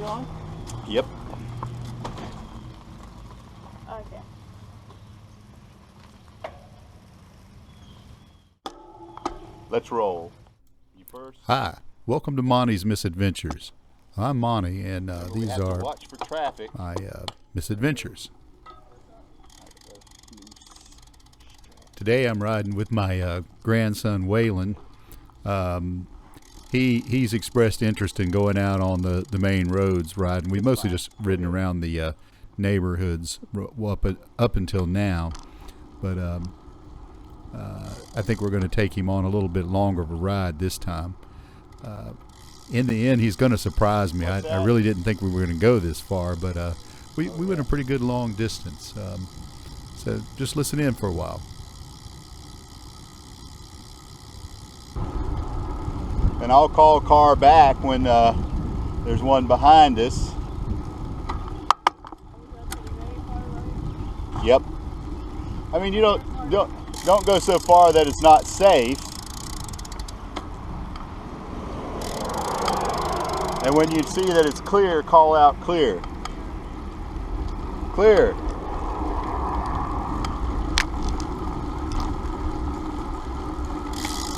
on? Yep. Okay. Let's roll. You first. Hi, welcome to Monty's Misadventures. I'm Monty, and We these have to are watch for traffic. my misadventures. Today I'm riding with my grandson Waylon. He's expressed interest in going out on the main roads riding. We've mostly just ridden around the neighborhoods up until now, but I think we're going to take him on a little bit longer of a ride this time. In the end, he's going to surprise me. I really didn't think we were going to go this far, but we went a pretty good long distance. So just listen in for a while. And I'll call a car back when there's one behind us. Yep. I mean, you don't go so far that it's not safe. And when you see that it's clear, call out clear. Clear.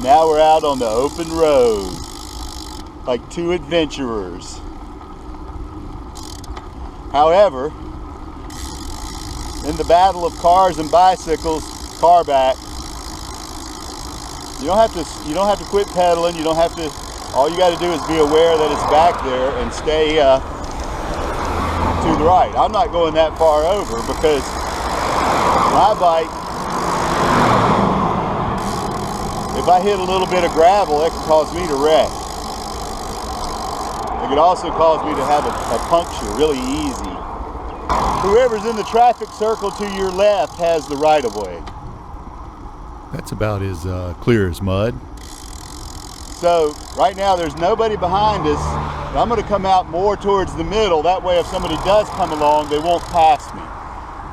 Now we're out on the open road, like two adventurers. However, in the battle of cars and bicycles, car back. You don't have to quit pedaling. You don't have to. All you got to do is be aware that it's back there and stay to the right. I'm not going that far over because my bike, if I hit a little bit of gravel, it could cause me to wreck. It could also cause me to have a puncture really easy. Whoever's in the traffic circle to your left has the right of way. That's about as clear as mud. So right now there's nobody behind us. I'm going to come out more towards the middle. That way if somebody does come along, they won't pass me.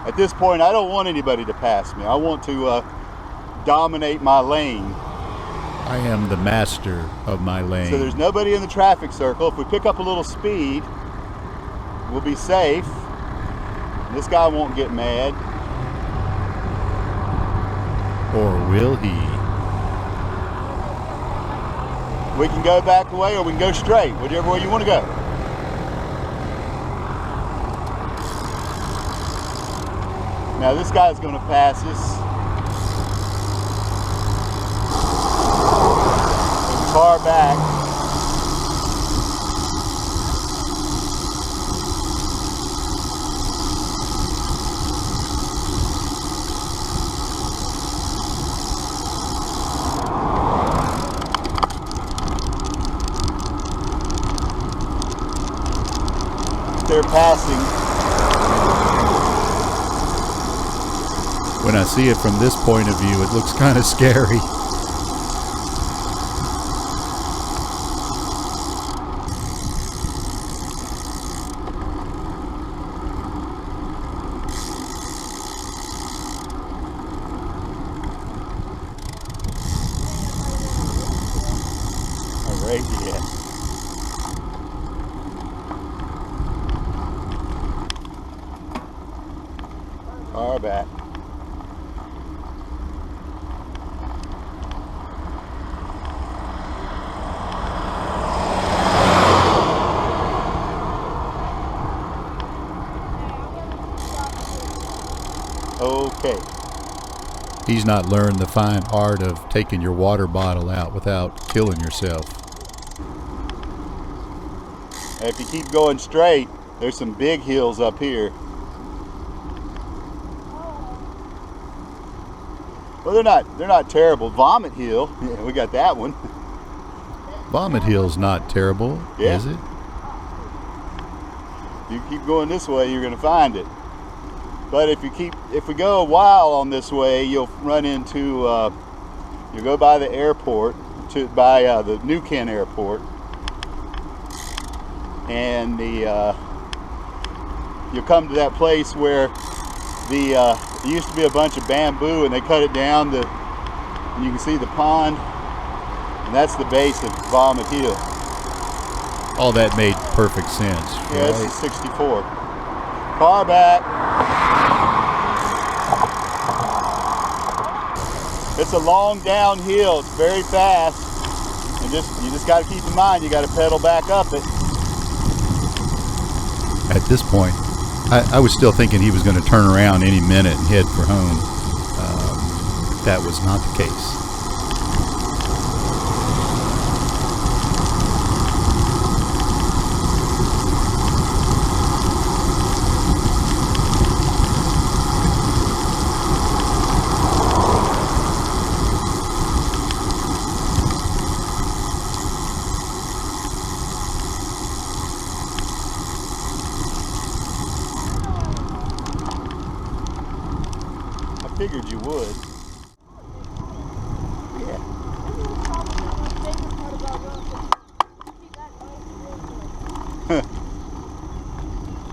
At this point, I don't want anybody to pass me. I want to dominate my lane. I am the master of my lane. So there's nobody in the traffic circle. If we pick up a little speed, we'll be safe. This guy won't get mad. Or will he? We can go back away or we can go straight, whichever way you want to go. Now this guy's going to pass us. There's a car back. They're passing. When I see it from this point of view, it looks kind of scary. All right, yeah. Car back. Okay. He's not learned the fine art of taking your water bottle out without killing yourself. If you keep going straight, there's some big hills up here. Well, they're not terrible. Vomit Hill, yeah, we got that one. Vomit Hill's not terrible, Yeah. is it? If you keep going this way, you're going to find it. But if we go a while on this way, you'll run into, you'll go by the airport, by the New Kent Airport, and you'll come to that place where there used to be a bunch of bamboo and they cut it down and you can see the pond, and that's the base of Vomit Hill. All that made perfect sense. Yeah, right? this is 64. Car back. It's a long downhill. It's very fast. And you just got to keep in mind, you got to pedal back up it. At this point, I was still thinking he was going to turn around any minute and head for home. That was not the case. I figured you would. Yeah.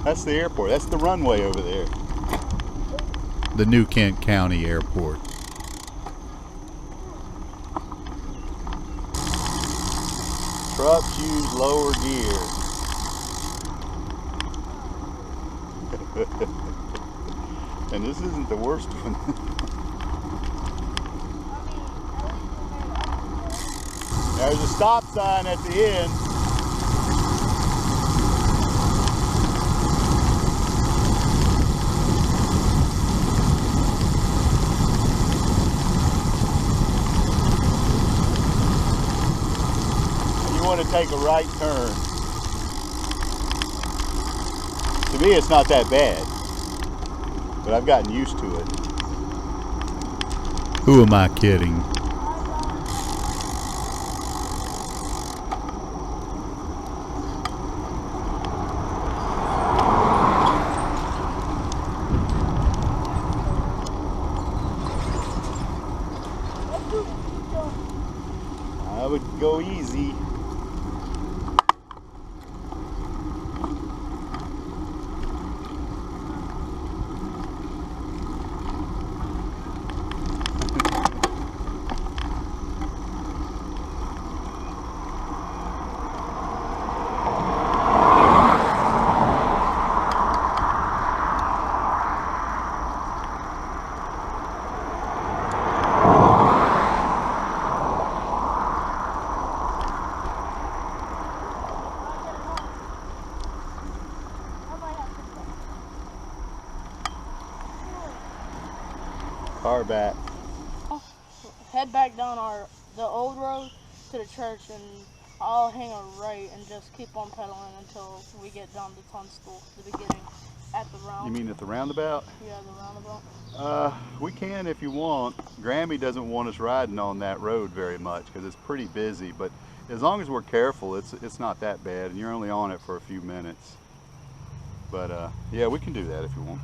That's the airport. That's the runway over there. The New Kent County Airport. Trucks use lower gear. And this isn't the worst one. There's a stop sign at the end. You want to take a right turn. To me, it's not that bad, but I've gotten used to it. Who am I kidding? I would go easy. Car back. Head back down the old road to the church, and I'll hang a right and just keep on pedaling until we get down to Tunstall, the beginning, at the round. You mean at the roundabout? Yeah, the roundabout. We can if you want. Grammy doesn't want us riding on that road very much because it's pretty busy, but as long as we're careful, it's not that bad, and you're only on it for a few minutes. But yeah, we can do that if you want.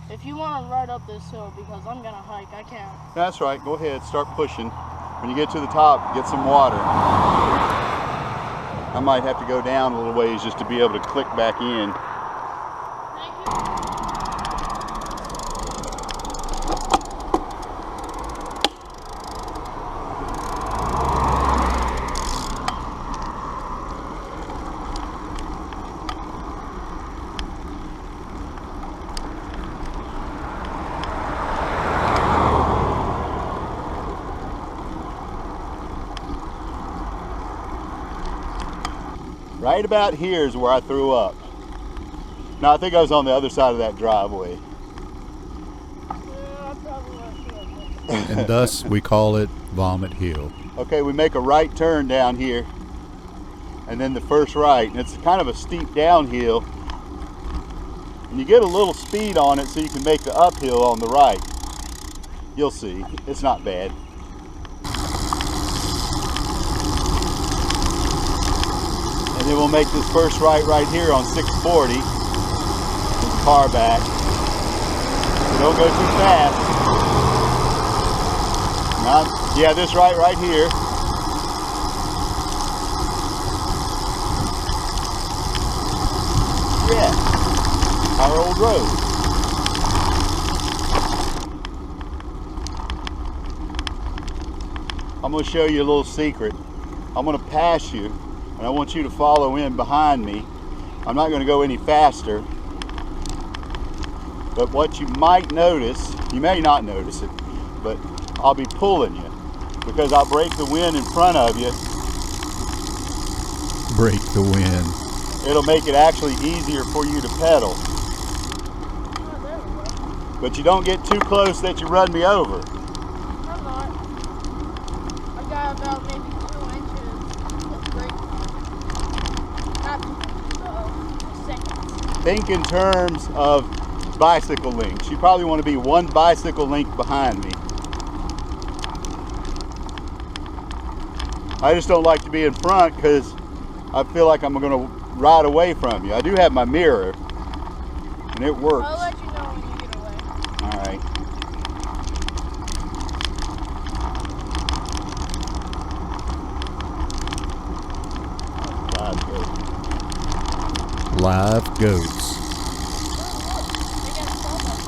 If you want to ride up this hill, because I'm gonna hike, I can't. That's right, go ahead, start pushing. When you get to the top, get some water. I might have to go down a little ways just to be able to click back in. Right about here is where I threw up. No, I think I was on the other side of that driveway. Yeah, I probably won't feel it. And thus we call it Vomit Hill. Okay, we make a right turn down here, and then the first right, and it's kind of a steep downhill. And you get a little speed on it so you can make the uphill on the right. You'll see, it's not bad. And then we'll make this first right here on 640. Car back. So don't go too fast. Yeah, this right here. Yeah, our old road. I'm going to show you a little secret. I'm going to pass you and I want you to follow in behind me. I'm not going to go any faster, but what you might notice, you may not notice it, but I'll be pulling you because I'll break the wind in front of you. Break the wind. It'll make it actually easier for you to pedal. But you don't get too close that you run me over. I'm not. I got about maybe 2 inches of brake. Not 2 seconds. Think in terms of bicycle links. You probably want to be 1 bicycle length behind me. I just don't like to be in front because I feel like I'm going to ride away from you. I do have my mirror, and it works. I'll let you know when you get away. All right. Live goats. They got sawdust.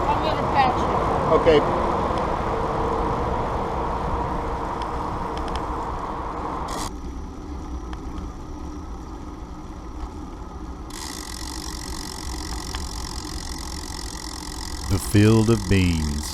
I'm gonna patch it. Okay. The field of beans.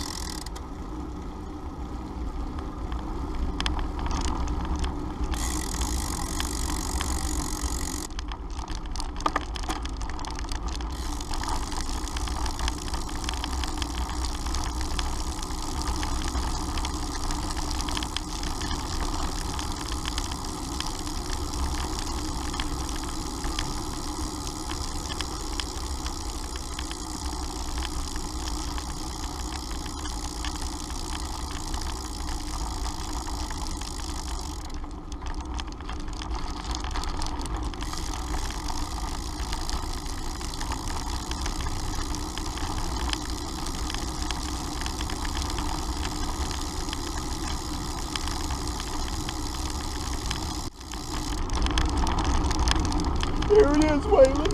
Here it is, Waylon.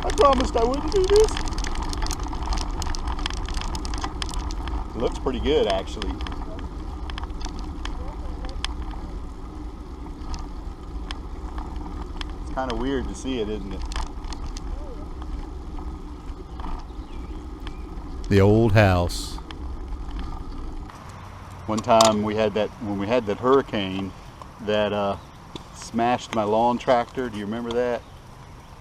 I promised I wouldn't do this. It looks pretty good, actually. It's kind of weird to see it, isn't it? The old house. One time we had that, when we had that hurricane that smashed my lawn tractor. Do you remember that?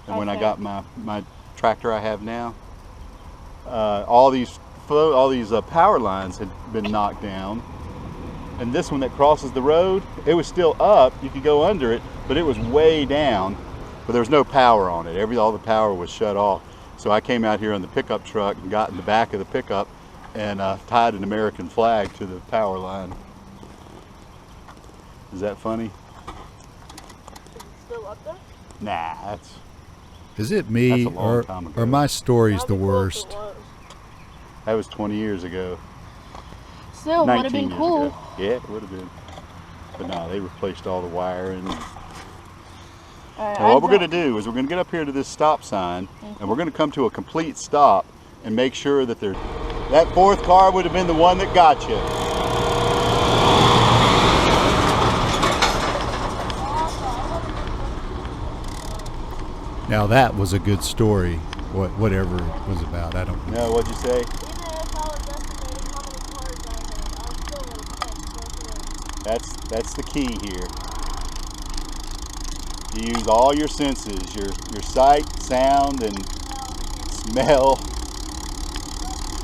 And when I Okay. got my tractor I have now, all these power lines had been knocked down, and this one that crosses the road, it was still up. You could go under it, but it was way down. But there was no power on it. All the power was shut off. So I came out here on the pickup truck and got in the back of the pickup and tied an American flag to the power line. Is that funny? Is it still up there? Nah, that's Is it me That's a long time ago. or my story's the That'd be cool if worst? it was. that was 20 years ago. Still, would have 19 been years cool. ago. Yeah, it would have been. But no, they replaced all the wiring. Alright, Now what we're going to do is we're going to get up here to this stop sign, and we're going to come to a complete stop and make sure that that fourth car would have been the one that got you. Now that was a good story. Whatever it was about, I don't know. No, what'd you say? Even if I was estimating how many cars I had, I still would have checked both ways. That's the key here. You use all your senses, your sight, sound, and smell,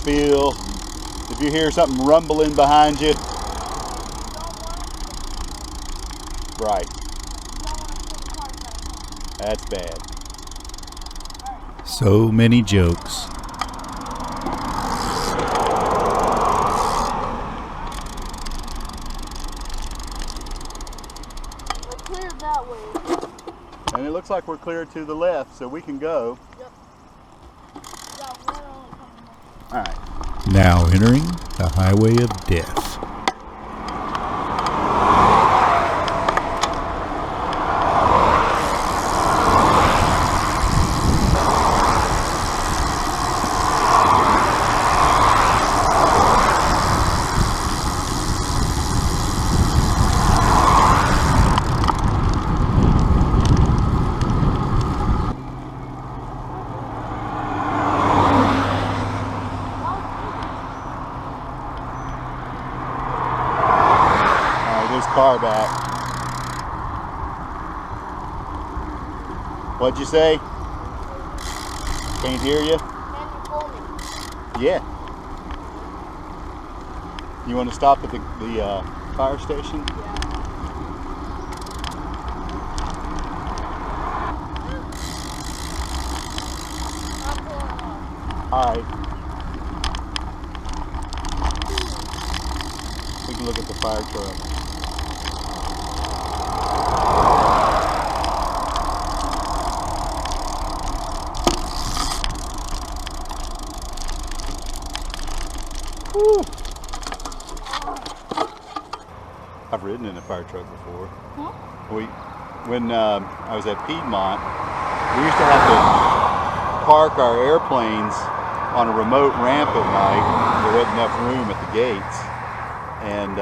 feel. If you hear something rumbling behind you, right, that's bad. So many jokes. We're cleared that way. And it looks like we're clear to the left, so we can go. Yep. Got one on coming up. All right. Now entering the highway of death. car back. What'd you say? Can't hear you? Can you pull me? Yeah. You want to stop at the fire station? Yeah. I'm pulling off. Alright. We can look at the fire truck. Whew. I've ridden in a fire truck before. Huh? When I was at Piedmont, we used to have to park our airplanes on a remote ramp at night. There wasn't enough room at the gates, and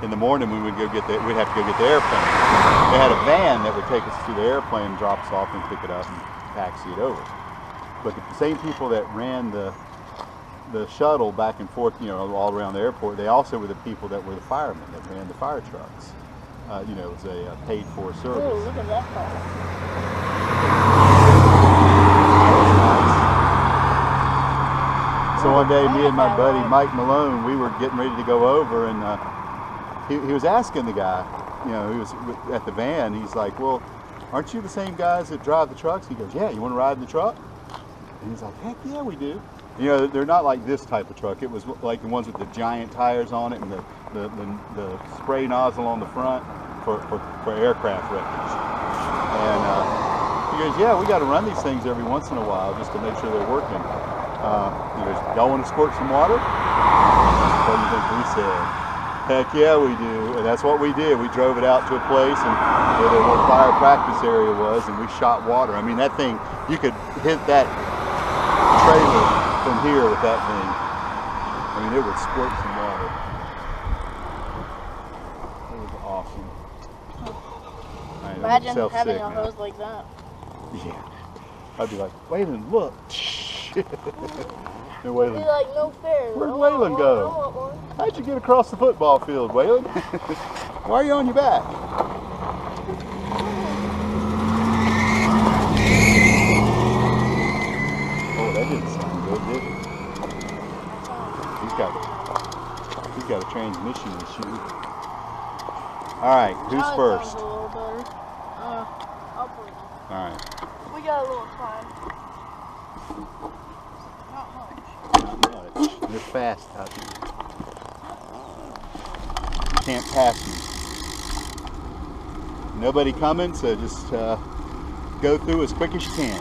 in the morning when we'd have to go get the airplane. They had a van that would take us to the airplane, drop us off, and pick it up and taxi it over. But the same people that ran the shuttle back and forth, you know, all around the airport, they also were the people that were the firemen that ran the fire trucks. You know, it was a paid-for service. Oh, look at that car. So one day, me and my buddy Mike Malone, we were getting ready to go over, and he was asking the guy, you know, he was at the van. He's like, "Well, aren't you the same guys that drive the trucks?" He goes, "Yeah, you want to ride in the truck?" And he's like, "Heck yeah, we do." You know, they're not like this type of truck. It was like the ones with the giant tires on it and the spray nozzle on the front for aircraft wreckage. And he goes, "Yeah, we got to run these things every once in a while just to make sure they're working." He goes, "Y'all want to squirt some water?" What do you think we said? Heck yeah, we do. And that's what we did. We drove it out to a place and where the little fire practice area was, and we shot water. I mean, that thing, you could hit that trailer from here with that thing. I mean, it would squirt some water. It was awesome. Right, Imagine having a hose like that. Yeah. I'd be like, "Waylon, look." And It'd Waylon, be like no fair. "Where'd I want Waylon one, go? I want one. How'd you get across the football field, Waylon?" "Why are you on your back?" Oh, that didn't sound good, did it? He's got a transmission issue. All right, who's Now it first? sounds a little better. I'll put it on. All right. We got a little time. Not much. Not much. They're fast out here. You can't pass me. Nobody coming, so just go through as quick as you can.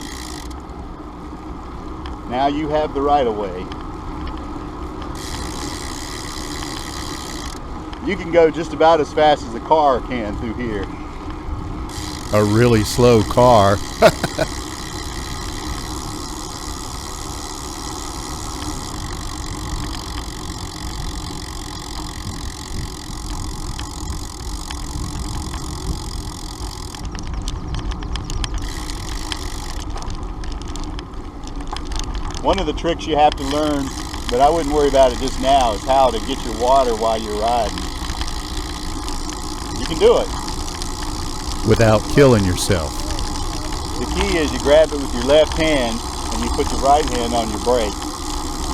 Now you have the right of way. You can go just about as fast as a car can through here. A really slow car. One of the tricks you have to learn, but I wouldn't worry about it just now, is how to get your water while you're riding. You can do it. Without killing yourself. The key is you grab it with your left hand and you put your right hand on your brake.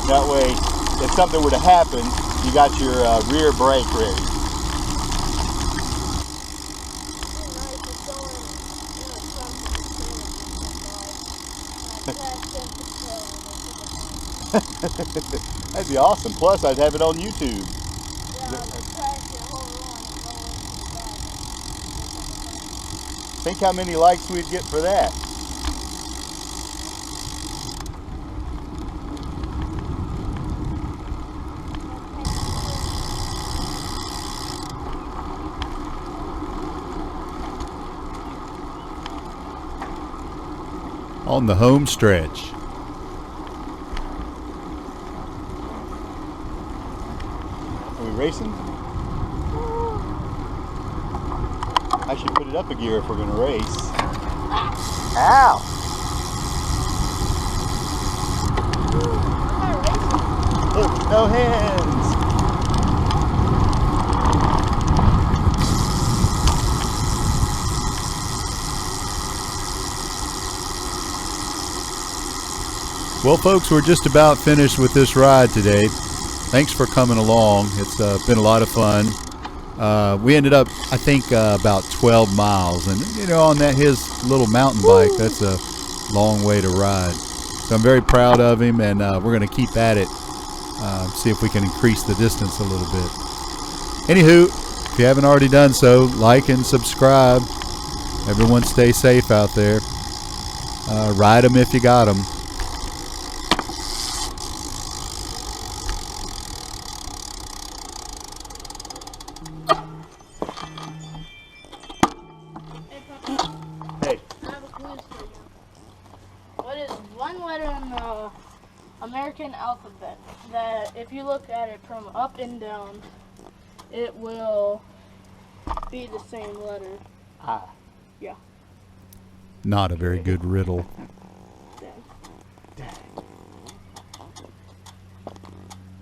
That way, if something were to happen, you got your rear brake ready. That'd be awesome. Plus, I'd have it on YouTube. Think how many likes we'd get for that. On the home stretch. Are we racing? I should put it up a gear if we're going to race. Ow! Look, no hands. Well, folks, we're just about finished with this ride today. Thanks for coming along. It's been a lot of fun. We ended up, I think, about 12 miles. And, you know, on that his little mountain bike, that's a long way to ride. So I'm very proud of him, and we're going to keep at it. See if we can increase the distance a little bit. Anywho, if you haven't already done so, like and subscribe. Everyone stay safe out there. Ride them if you got them. Hey. I have a quiz for you. What is one letter in the American alphabet that if you look at it from up and down, it will be the same letter? Ah. Yeah. Not a very good riddle.